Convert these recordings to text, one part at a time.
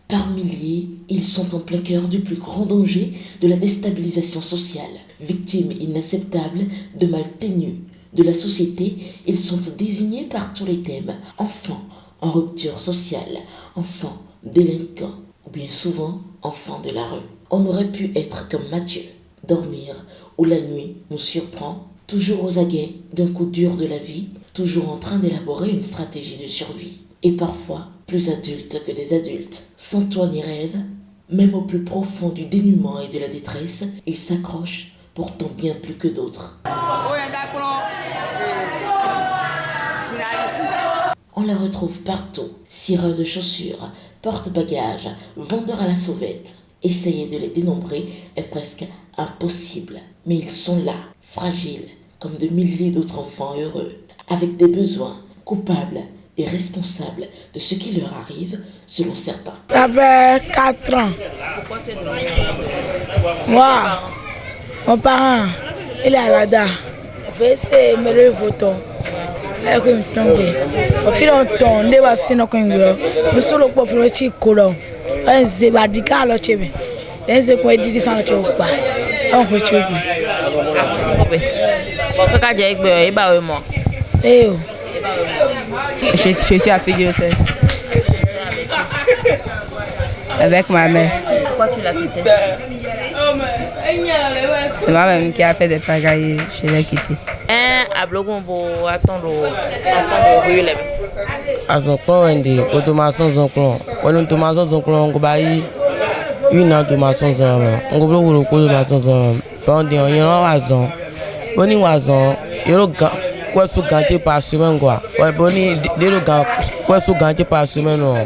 Par milliers, ils sont en plein cœur du plus grand danger de la déstabilisation sociale. Victimes inacceptables de mal ténus de la société, ils sont désignés par tous les thèmes. Enfants en rupture sociale, enfants délinquants ou bien souvent enfants de la rue. On aurait pu être comme Mathieu, dormir où la nuit nous surprend, toujours aux aguets d'un coup dur de la vie, toujours en train d'élaborer une stratégie de survie. Et parfois, plus adultes que des adultes. Sans toit ni rêve, même au plus profond du dénuement et de la détresse, ils s'accrochent, pourtant bien plus que d'autres. On la retrouve partout, cireur de chaussures, porte-bagages, vendeur à la sauvette. Essayer de les dénombrer est presque impossible, mais ils sont là, fragiles, comme de milliers d'autres enfants heureux, avec des besoins, coupables et responsables de ce qui leur arrive, selon certains. Ça fait 4 ans. Pourquoi tu es demandé? Moi, mon parent, il est à la DA. Il fait essayer de me lever le voton. Il me tombe. Au fil du temps, il va se faire un solo pour faire un petit colon. Un zébadica à l'autre. Un zébadica à l'autre. Un zébadica à l'autre. Je suis à Figueroa avec ma mère. Pourquoi tu l'as quitté? C'est moi-même qui a fait des pagailles, je l'ai quitté. À Blogon pour attendre enfants de rue. À son plan, on dit automatisation son plan. On automatisation son plan, on va y une automatisation son plan. On va le coup automatisation son plan. Pendant un an, on y va son. Il y a quoi sous ganté par semaine quoi. Ouais, boni des le gars quoi sous ganté par semaine non.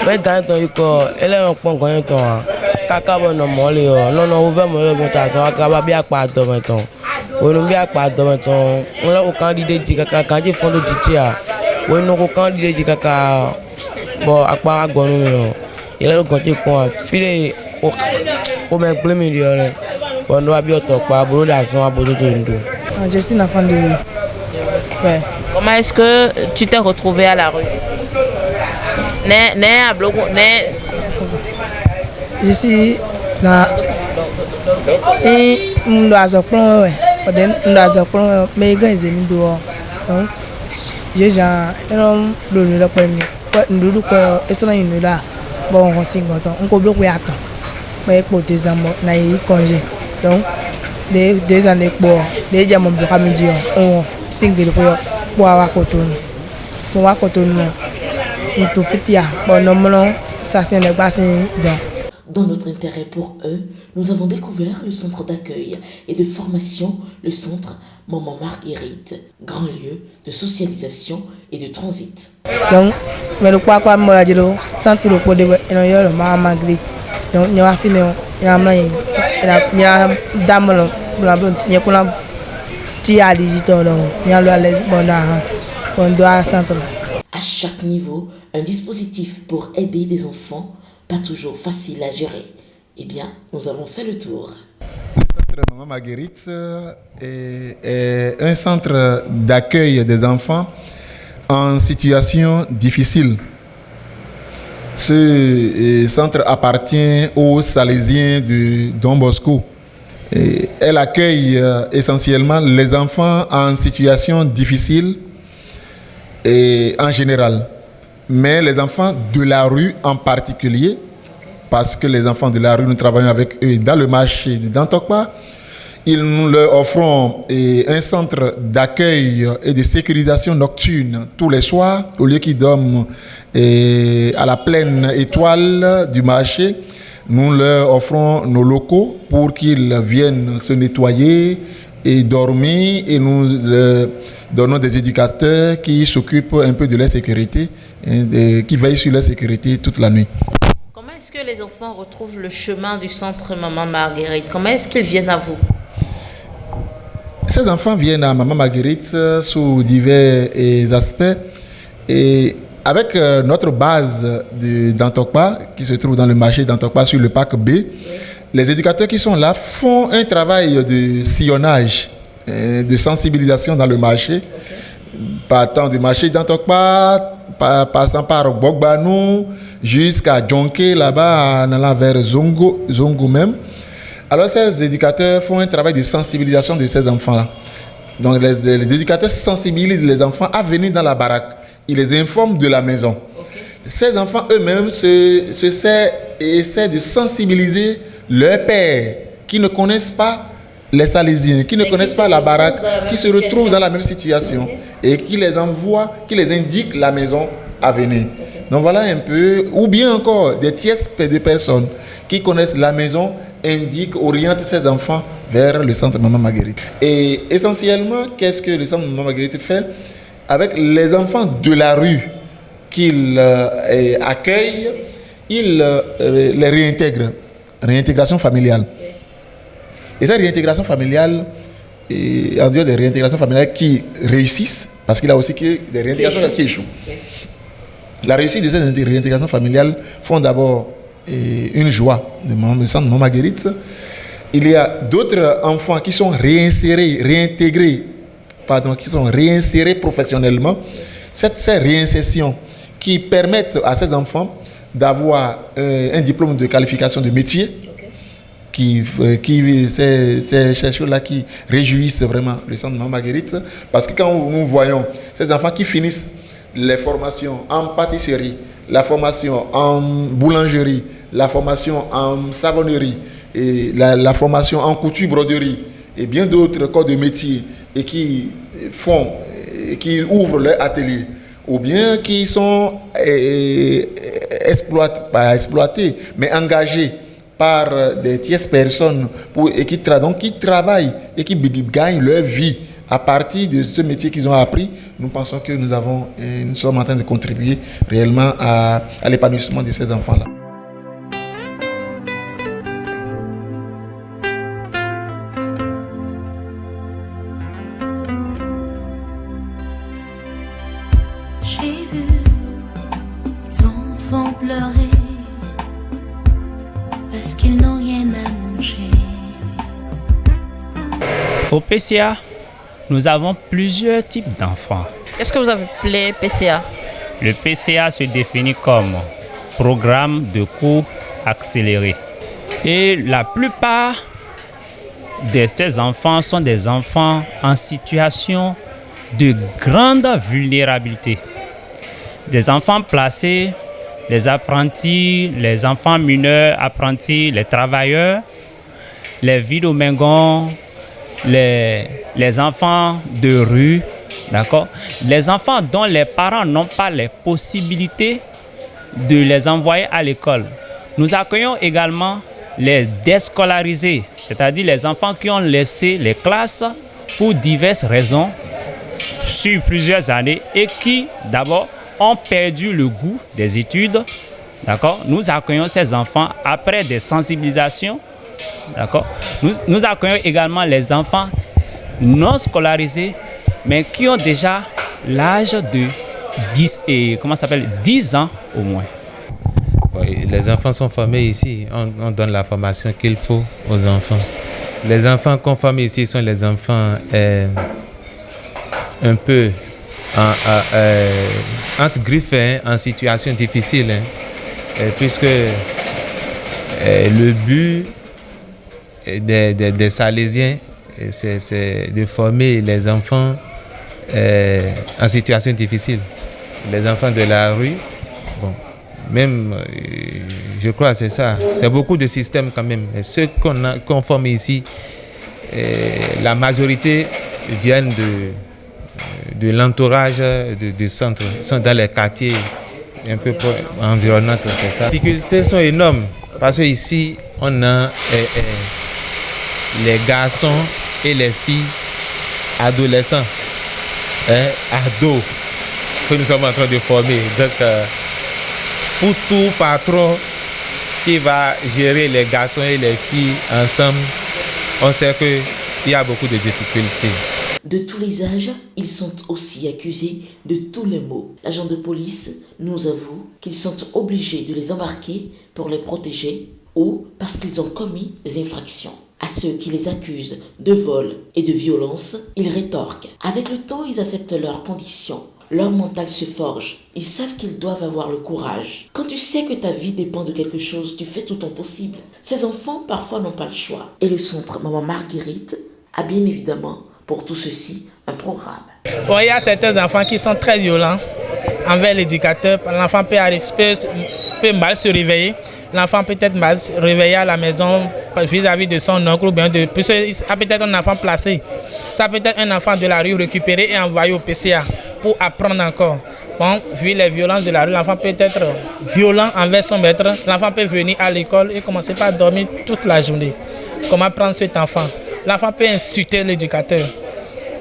Mais ganté ko elle est un point ganté temps. Kaka bon non molé non non ouvert molé bon ta ton akaba bien pas de maintenant. On bien pas de maintenant. On l'a au candidat dit kaka ganté fond de titia. On no ko candidat dit kaka bon akpa agonu non. Il est le ganté quoi. Filé au même plein million. On doit bien toi pas boulot d'argent à boulot de ndo. Je suis une enfant de rue. Ouais. Comment est-ce que tu t'es retrouvé à la rue? À Blogon, je suis là. Et on doit se prendre, ouais. On doit se prendre, mais quand ils aiment dehors. Donc, j'ai déjà un bleu de premier. Nous nous quoi, et cela une là. Bon, on s'y entend. On peut bloquer à temps. Mais pour des ans, on a eu congé. Donc, des années pour des diamants de Ramadi, on single pour avoir coton. Pour avoir coton, on tout fait ya. Bon, non, ça c'est le bassin. Dans notre intérêt pour eux, nous avons découvert le centre d'accueil et de formation, le centre Maman Marguerite, grand lieu de socialisation et de transit. Donc, mais le quoi moi je le centre pour de Maman Marguerite. Donc, nous avons fini, il y a dame il y a pour tia digital il y a le bon doit centre. À chaque niveau, un dispositif pour aider des enfants, pas toujours facile à gérer. Eh bien, nous avons fait le tour. Le centre Maman Marguerite est un centre d'accueil des enfants en situation difficile. Ce centre appartient aux Salésiens de Don Bosco. Et elle accueille essentiellement les enfants en situation difficile et en général. Mais les enfants de la rue en particulier, parce que les enfants de la rue, nous travaillons avec eux dans le marché de Dantokpa, nous leur offrons un centre d'accueil et de sécurisation nocturne tous les soirs, au lieu qu'ils dorment à la pleine étoile du marché. Nous leur offrons nos locaux pour qu'ils viennent se nettoyer et dormir, et nous leur donnons des éducateurs qui s'occupent un peu de leur sécurité, qui veillent sur leur sécurité toute la nuit. Comment est-ce que les enfants retrouvent le chemin du centre Maman Marguerite? Comment est-ce qu'ils viennent à vous? Ces enfants viennent à Maman Marguerite sous divers aspects, et avec notre base d'Antokpa, qui se trouve dans le marché d'Antokpa sur le parc B, les éducateurs qui sont là font un travail de sillonnage, de sensibilisation dans le marché, partant du marché d'Antokpa, passant par Bogbanou, jusqu'à Djonké, là-bas, en allant vers Zongo même. Alors ces éducateurs font un travail de sensibilisation de ces enfants-là. Donc les éducateurs sensibilisent les enfants à venir dans la baraque. Ils les informent de la maison. Ces enfants eux-mêmes essaient de sensibiliser leurs pères qui ne connaissent pas les Salésiens, qui ne connaissent pas la baraque, qui se retrouvent dans la même situation et qui les envoient, qui les indiquent la maison à venir. Donc voilà un peu, ou bien encore des tierces de personnes qui connaissent la maison, indiquent, orientent ces enfants vers le centre Maman Marguerite. Et essentiellement, qu'est-ce que le centre Maman Marguerite fait? Avec les enfants de la rue qu'il accueille, il les réintègre. Réintégration familiale. Et cette réintégration familiale, en dehors des réintégrations familiales qui réussissent, parce qu'il y a aussi des réintégrations qui échouent. La réussite de cette réintégration familiale font d'abord une joie de centre Maman Marguerite. Il y a d'autres enfants qui sont réintégrés professionnellement. Ces réinsertions qui permettent à ces enfants d'avoir un diplôme de qualification de métier, ces choses-là qui réjouissent vraiment le centre Maman Marguerite, parce que quand nous voyons ces enfants qui finissent les formations en pâtisserie, la formation en boulangerie, la formation en savonnerie, et la formation en couture, broderie et bien d'autres corps de métier et qui ouvrent leur atelier ou bien qui sont exploités mais engagés par des tierces personnes qui travaillent et qui gagnent leur vie à partir de ce métier qu'ils ont appris. Nous pensons que nous sommes en train de contribuer réellement à l'épanouissement de ces enfants-là. J'ai vu les enfants pleurer parce qu'ils n'ont rien à manger. Au PCA, nous avons plusieurs types d'enfants. Qu'est-ce que vous appelez PCA? Le PCA se définit comme programme de cours accéléré. Et la plupart de ces enfants sont des enfants en situation de grande vulnérabilité. Des enfants placés, les apprentis, les enfants mineurs, apprentis, les travailleurs, les vidomingons, les enfants de rue, d'accord? Les enfants dont les parents n'ont pas les possibilités de les envoyer à l'école. Nous accueillons également les déscolarisés, c'est-à-dire les enfants qui ont laissé les classes pour diverses raisons sur plusieurs années et qui, d'abord, ont perdu le goût des études. D'accord? Nous accueillons ces enfants après des sensibilisations. D'accord? Nous accueillons également les enfants non scolarisés, mais qui ont déjà l'âge de 10 ans au moins. Oui, les enfants sont formés ici. On donne la formation qu'il faut aux enfants. Les enfants qu'on forme ici sont les enfants un peu entre griffes, en situation difficile, puisque le but des Salésiens, c'est de former les enfants en situation difficile. Les enfants de la rue, bon, même, je crois que c'est ça. C'est beaucoup de systèmes quand même. Et ceux qu'on forme ici, la majorité viennent de l'entourage du centre, sont dans les quartiers un peu environnants, c'est ça. Les difficultés sont énormes parce qu'ici, on a les garçons et les filles adolescents, ados, que nous sommes en train de former. Donc, pour tout patron qui va gérer les garçons et les filles ensemble, on sait qu'il y a beaucoup de difficultés. De tous les âges, ils sont aussi accusés de tous les maux. L'agent de police nous avoue qu'ils sont obligés de les embarquer pour les protéger ou parce qu'ils ont commis des infractions. À ceux qui les accusent de vol et de violence, ils rétorquent. Avec le temps, ils acceptent leurs conditions. Leur mental se forge. Ils savent qu'ils doivent avoir le courage. Quand tu sais que ta vie dépend de quelque chose, tu fais tout ton possible. Ces enfants, parfois, n'ont pas le choix. Et le centre Maman Marguerite a bien évidemment, pour tout ceci, un programme. Bon, il y a certains enfants qui sont très violents envers l'éducateur. L'enfant peut mal se réveiller. L'enfant peut être mal se réveiller à la maison vis-à-vis de son oncle ou bien ça peut être un enfant placé. Ça peut être un enfant de la rue récupéré et envoyé au PCA pour apprendre encore. Bon, vu les violences de la rue, l'enfant peut être violent envers son maître. L'enfant peut venir à l'école et commencer par dormir toute la journée. Comment prendre cet enfant? L'enfant peut insulter l'éducateur.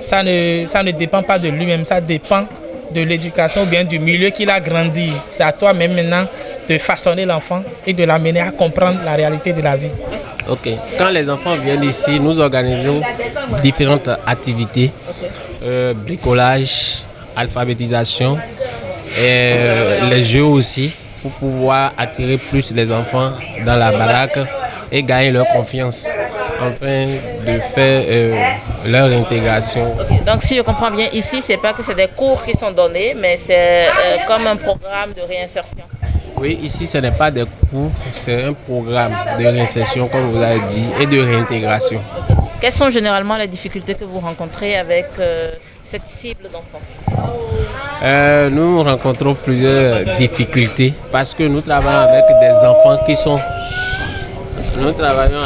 Ça ne dépend pas de lui-même, ça dépend de l'éducation ou bien du milieu qu'il a grandi. C'est à toi-même maintenant de façonner l'enfant et de l'amener à comprendre la réalité de la vie. Ok. Quand les enfants viennent ici, nous organisons différentes activités. Bricolage, alphabétisation, et les jeux aussi, pour pouvoir attirer plus les enfants dans la baraque et gagner leur confiance, afin de faire leur intégration. Okay. Donc si je comprends bien, ici, c'est pas que c'est des cours qui sont donnés, mais c'est comme un programme de réinsertion. Oui, ici, ce n'est pas des cours, c'est un programme de réinsertion, comme vous l'avez dit, et de réintégration. Quelles sont généralement les difficultés que vous rencontrez avec cette cible d'enfants? Nous rencontrons plusieurs difficultés parce que nous travaillons avec des enfants qui sont... Nous travaillons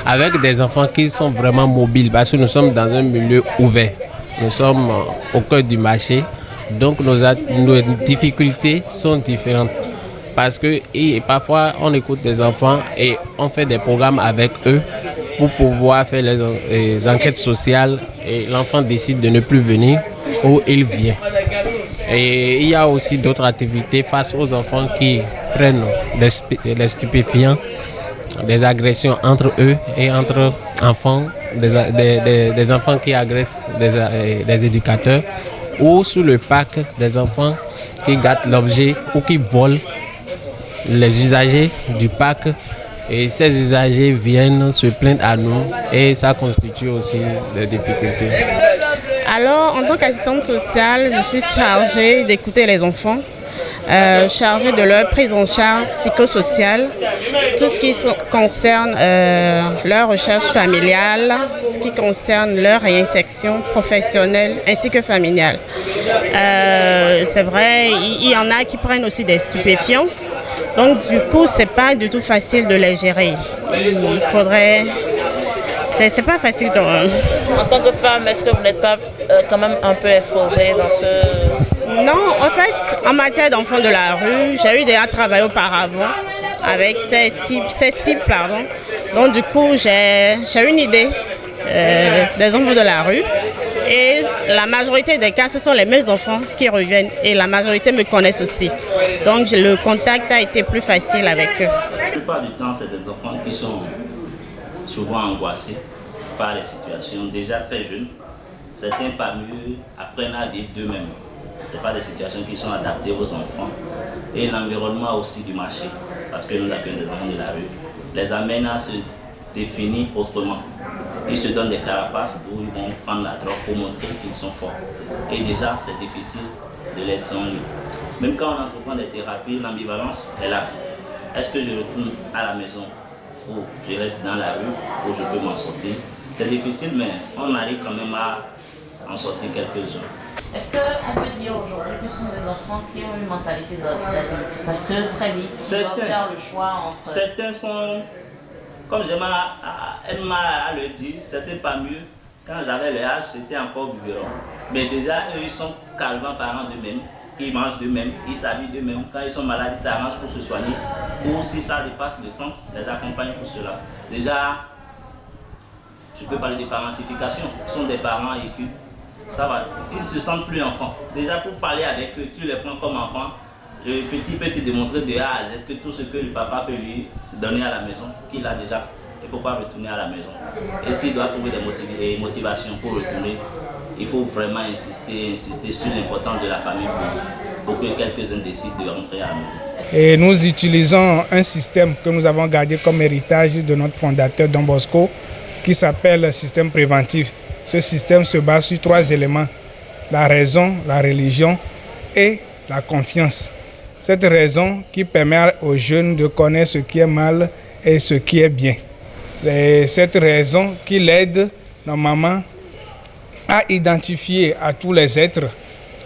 avec des enfants qui sont vraiment mobiles parce que nous sommes dans un milieu ouvert. Nous sommes au cœur du marché, donc nos difficultés sont différentes. Parce que parfois on écoute des enfants et on fait des programmes avec eux pour pouvoir faire les enquêtes sociales et l'enfant décide de ne plus venir ou il vient. Et il y a aussi d'autres activités face aux enfants qui prennent des stupéfiants, des agressions entre eux et entre enfants, des enfants qui agressent des éducateurs ou sous le parc des enfants qui gâtent l'objet ou qui volent les usagers du parc. Et ces usagers viennent se plaindre à nous et ça constitue aussi des difficultés. Alors, en tant qu'assistante sociale, je suis chargée d'écouter les enfants, chargée de leur prise en charge psychosociale, tout ce qui concerne leur recherche familiale, ce qui concerne leur réinsertion professionnelle ainsi que familiale. C'est vrai, il y en a qui prennent aussi des stupéfiants. Donc du coup, c'est pas du tout facile de les gérer. Il faudrait... C'est pas facile quand même. En tant que femme, est-ce que vous n'êtes pas quand même un peu exposée dans ce... Non, en fait, en matière d'enfants de la rue, j'ai eu déjà travaillé auparavant avec ces cibles. Donc du coup, j'ai une idée des enfants de la rue. Et la majorité des cas, ce sont les mêmes enfants qui reviennent et la majorité me connaissent aussi. Donc le contact a été plus facile avec eux. La plupart du temps, c'est des enfants qui sont souvent angoissés par les situations, déjà très jeunes. Certains parmi eux apprennent à vivre d'eux-mêmes. Ce n'est pas des situations qui sont adaptées aux enfants. Et l'environnement aussi du marché, parce que nous accueillons des enfants de la rue, les amène à se définir autrement. Ils se donnent des carapaces d'où ils vont prendre la drogue pour montrer qu'ils sont forts. Et déjà, c'est difficile de laisser en lui. Même quand on entreprend des thérapies, l'ambivalence est là. Est-ce que je retourne à la maison ou je reste dans la rue où je peux m'en sortir? C'est difficile, mais on arrive quand même à en sortir quelques-uns. Est-ce qu'on peut dire aujourd'hui que ce sont des enfants qui ont une mentalité d'adulte? Parce que très vite, ils doivent faire le choix entre... Certains sont, comme elle m'a le dit, c'était pas mieux. Quand j'avais le âge, j'étais encore biberon. Mais déjà, eux, ils sont carrément parents d'eux-mêmes. Ils mangent d'eux-mêmes, ils s'habillent d'eux-mêmes. Quand ils sont malades, ils s'arrangent pour se soigner. Ou si ça dépasse le centre, les accompagnent pour cela. Déjà, je peux parler de parentification. Ce sont des parents et puis ça va. Ils ne se sentent plus enfants. Déjà, pour parler avec eux, tu les prends comme enfants. Le petit peut te démontrer de A à Z que tout ce que le papa peut lui donner à la maison, qu'il a déjà et pourquoi retourner à la maison. Et s'il doit trouver des motivations pour retourner, il faut vraiment insister sur l'importance de la famille pour que quelques-uns décident de rentrer à la maison. Et nous utilisons un système que nous avons gardé comme héritage de notre fondateur Don Bosco, qui s'appelle le système préventif. Ce système se base sur 3 éléments: la raison, la religion et la confiance. Cette raison qui permet aux jeunes de connaître ce qui est mal et ce qui est bien. Et cette raison qui l'aide normalement à identifier à tous les êtres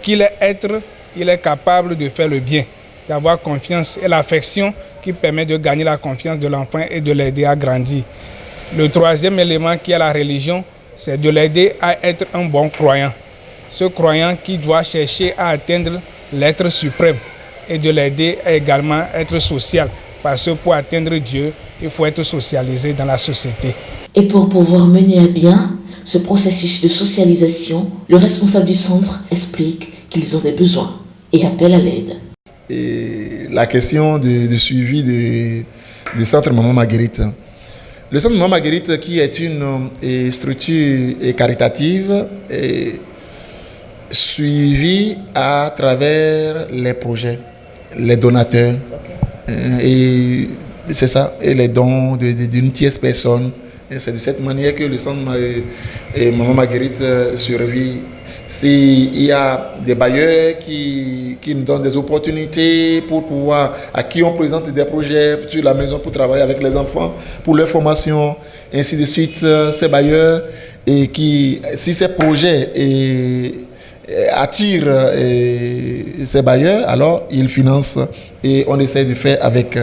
qu'il est être, il est capable de faire le bien, d'avoir confiance, et l'affection qui permet de gagner la confiance de l'enfant et de l'aider à grandir. Le 3e élément qui est la religion, c'est de l'aider à être un bon croyant. Ce croyant qui doit chercher à atteindre l'être suprême et de l'aider à également être social. Parce que pour atteindre Dieu, il faut être socialisé dans la société. Et pour pouvoir mener à bien ce processus de socialisation, le responsable du centre explique qu'ils ont des besoins et appelle à l'aide. Et la question de suivi du centre Maman Marguerite. Le centre Maman Marguerite, qui est une structure caritative, est suivi à travers les projets, les donateurs, et c'est ça, et les dons d'une tierce personne. Et c'est de cette manière que le centre Maman Marguerite survit. S'il y a des bailleurs qui nous donnent des opportunités à qui on présente des projets sur la maison pour travailler avec les enfants, pour leur formation, ainsi de suite, ces bailleurs, et si ces projets attirent ces bailleurs, alors ils financent et on essaie de faire avec.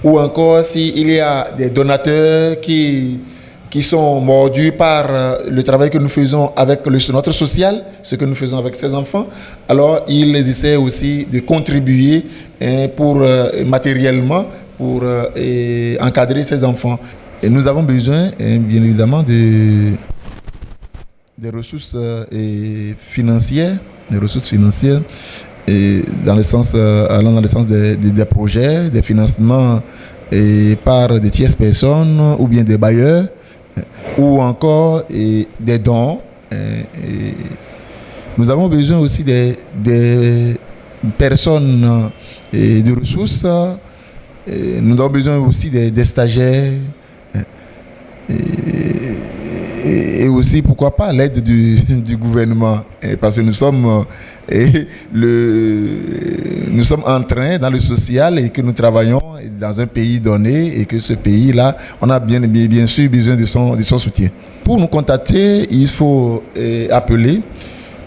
Ou encore, s'il y a des donateurs qui sont mordus par le travail que nous faisons avec notre social, ce que nous faisons avec ces enfants, alors ils essaient aussi de contribuer matériellement pour encadrer ces enfants. Et nous avons besoin, bien évidemment, des ressources financières, et allant dans le sens des projets, des financements par des tierces personnes ou bien des bailleurs, ou encore des dons. Nous avons besoin aussi des personnes et de ressources. Nous avons besoin aussi des stagiaires. Et aussi, pourquoi pas, l'aide du gouvernement. Parce que nous sommes en train, dans le social, et que nous travaillons dans un pays donné, et que ce pays-là, on a bien sûr besoin de son soutien. Pour nous contacter, il faut appeler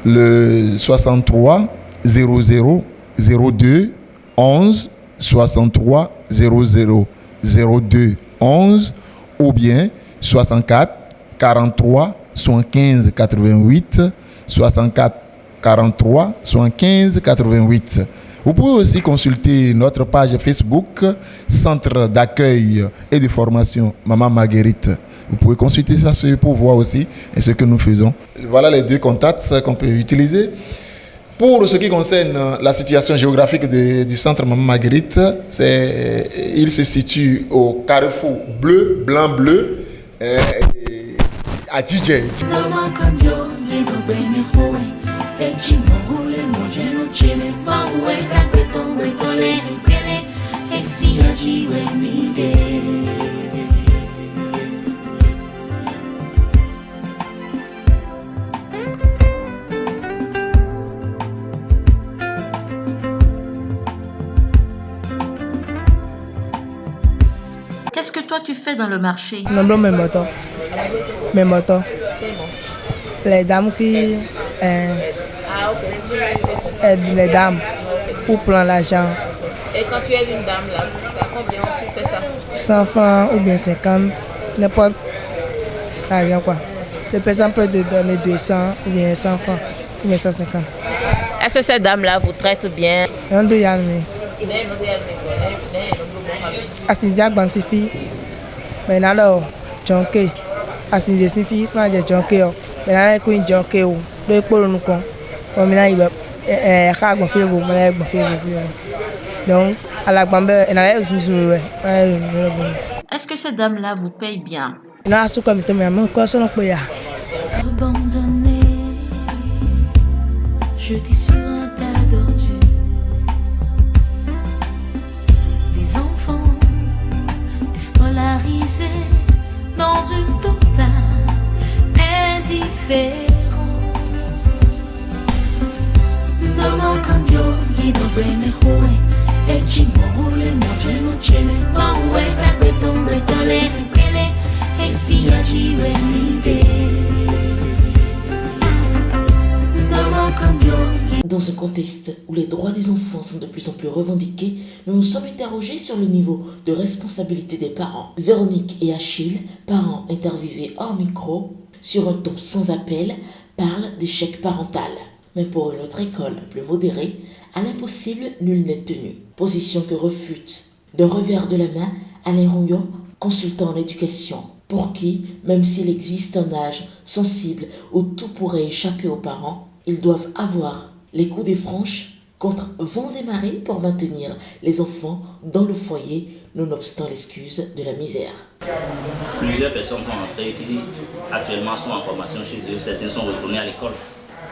le 63 00 02 11 63 00 02 11 ou bien 64 43 75 88 64 43 75 88. Vous pouvez aussi consulter notre page Facebook, Centre d'accueil et de formation Maman Marguerite. Vous pouvez consulter ça pour voir aussi ce que nous faisons. Voilà les 2 contacts qu'on peut utiliser. Pour ce qui concerne la situation géographique du centre Maman Marguerite, il se situe au carrefour bleu, blanc-bleu, à DJ. Qu'est-ce que toi tu fais dans le marché? Non, mes motos. Les dames qui aident les dames pour prendre l'argent. Et quand tu aides une dame là, à combien tu fais ça? 100 francs ou bien 50, n'importe l'argent quoi. Le personne peut te donner 200 ou bien 100 francs ou bien 150. Est-ce que ces dames-là vous traitent bien? Asinzia Bansifi, mais alors, Jonke, Asinzia Sifi, quand j'ai Jonke, mais là, il y a Jonke, le pôle nous con, comme il y a donc, à la Bambe, elle a Est-ce que ces dames-là vous payent bien? Abandonné, jeté sur un tas d'ordures. Des enfants déscolarisés dans une totale indifférence. Maman cambio, y no me joe. El chingo le noche no chele. Mawe tabeton retole pele. Et si agit Dans un contexte où les droits des enfants sont de plus en plus revendiqués, nous nous sommes interrogés sur le niveau de responsabilité des parents. Véronique et Achille, parents interviewés hors micro, sur un ton sans appel, parlent d'échec parental. Mais pour une autre école plus modérée, à l'impossible, nul n'est tenu. Position que refute d'un revers de la main Alain Rouillon, consultant en éducation, pour qui, même s'il existe un âge sensible où tout pourrait échapper aux parents, ils doivent avoir les coups des franches contre vents et marées pour maintenir les enfants dans le foyer, nonobstant l'excuse de la misère. Plusieurs personnes sont entrées qui actuellement sont en formation chez eux, certains sont retournés à l'école.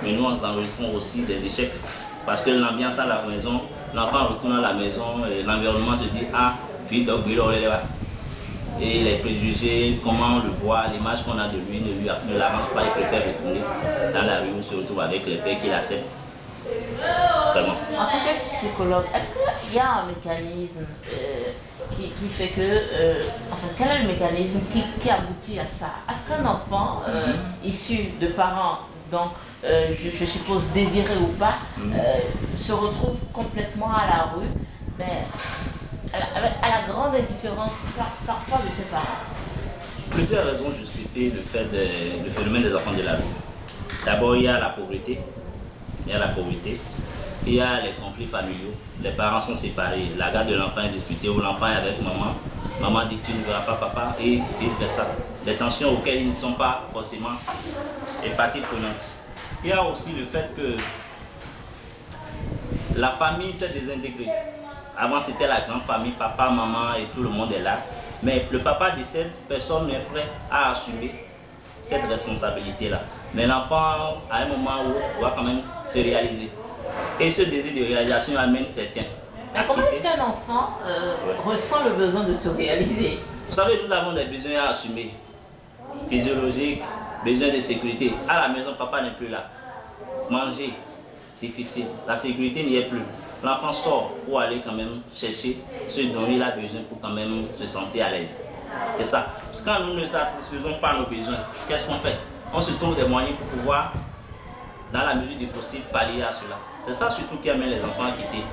Mais nous, nous enregistrons aussi des échecs parce que l'ambiance à la maison, l'enfant retourne à la maison, l'environnement se dit ah, fille donc et les préjugés, comment on le voit, l'image qu'on a de lui ne l'arrange pas, il préfère retourner dans la rue où se retrouve avec les pères qui l'acceptent. Vraiment. En tant que psychologue, est-ce qu'il y a un mécanisme qui fait que, enfin, quel est le mécanisme qui aboutit à ça? Est-ce qu'un enfant issu de parents, donc je suppose désirés ou pas, se retrouve complètement à la rue, mais à la grande indifférence parfois de ses parents? Plusieurs raisons justifient le phénomène des enfants de la rue. D'abord, il y a la pauvreté. Il y a les conflits familiaux. Les parents sont séparés. La garde de l'enfant est disputée ou l'enfant est avec maman. Maman dit tu ne verras pas papa et vice versa. Des tensions auxquelles ils ne sont pas forcément partie prenante. Il y a aussi le fait que la famille s'est désintégrée. Avant, c'était la grande famille, papa, maman et tout le monde est là. Mais le papa décède, personne n'est prêt à assumer cette responsabilité-là. Mais l'enfant, à un moment ou autre, doit quand même se réaliser. Et ce désir de réalisation amène certains. Mais comment est-ce qu'un enfant ressent le besoin de se réaliser? Vous savez, nous avons des besoins à assumer. Physiologiques, besoins de sécurité. À la maison, papa n'est plus là. Manger, difficile. La sécurité n'y est plus. L'enfant sort pour aller quand même chercher ce dont il a besoin pour quand même se sentir à l'aise. C'est ça. Parce que quand nous ne satisfaisons pas nos besoins, qu'est-ce qu'on fait? On se trouve des moyens pour pouvoir, dans la mesure du possible, pallier à cela. C'est ça surtout qui amène les enfants à quitter.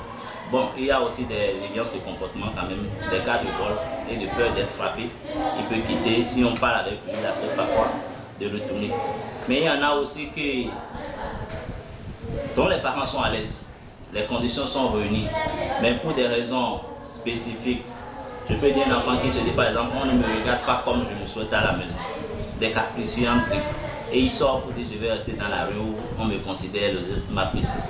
Bon, il y a aussi des violences de comportement quand même, des cas de vol et de peur d'être frappé. Il peut quitter, si on parle avec lui, il accepte parfois de retourner. Mais il y en a aussi dont les parents sont à l'aise. Les conditions sont réunies, mais pour des raisons spécifiques. Je peux dire un enfant qui se dit par exemple, on ne me regarde pas comme je le souhaite à la maison. Des capricieux en griffe. Et il sort pour dire je vais rester dans la rue où on me considère m'apprécier.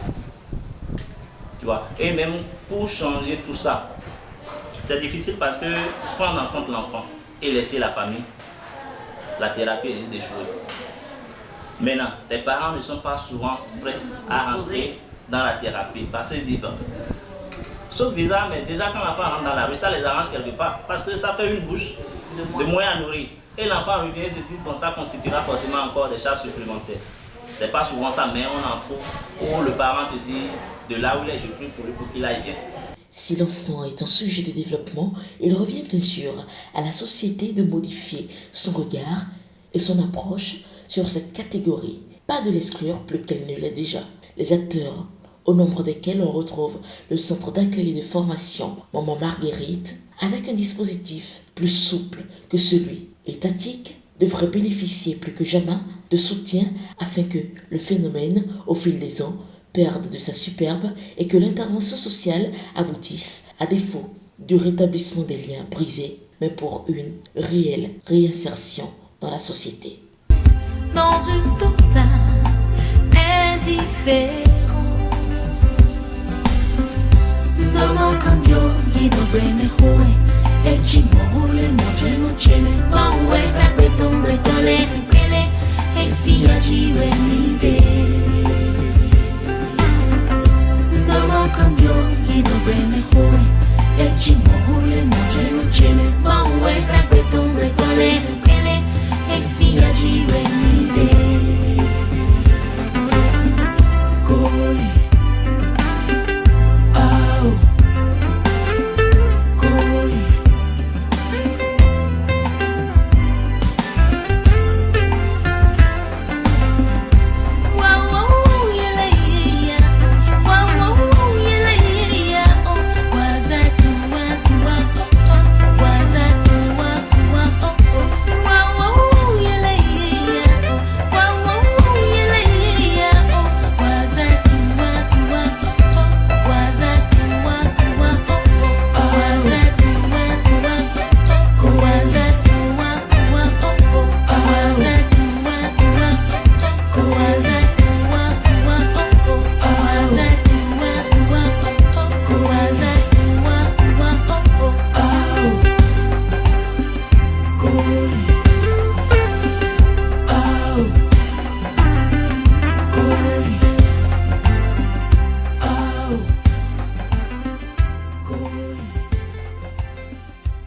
Tu vois? Et même pour changer tout ça, c'est difficile parce que prendre en compte l'enfant et laisser la famille, la thérapie risque d'échouer. Maintenant, les parents ne sont pas souvent prêts à rentrer dans la thérapie parce qu'ils disent bon, sauf bizarre, mais déjà quand l'enfant rentre dans la rue, ça les arrange quelque part parce que ça fait une bouche de moins à nourrir. Et l'enfant revient et se dit bon, ça constituera forcément encore des charges supplémentaires. C'est pas souvent ça, mais on en trouve où le parent te dit de là où il est, je prie pour lui pour qu'il aille bien. Si l'enfant est un sujet de développement, il revient bien sûr à la société de modifier son regard et son approche sur cette catégorie. Pas de l'exclure plus qu'elle ne l'est déjà. Les acteurs, au nombre desquels on retrouve le centre d'accueil et de formation Maman Marguerite, avec un dispositif plus souple que celui étatique, devrait bénéficier plus que jamais de soutien afin que le phénomène, au fil des ans, perde de sa superbe et que l'intervention sociale aboutisse, à défaut du rétablissement des liens brisés, mais pour une réelle réinsertion dans la société. Dans une totale indifférence. Maman cambio, y no me joe. El chingo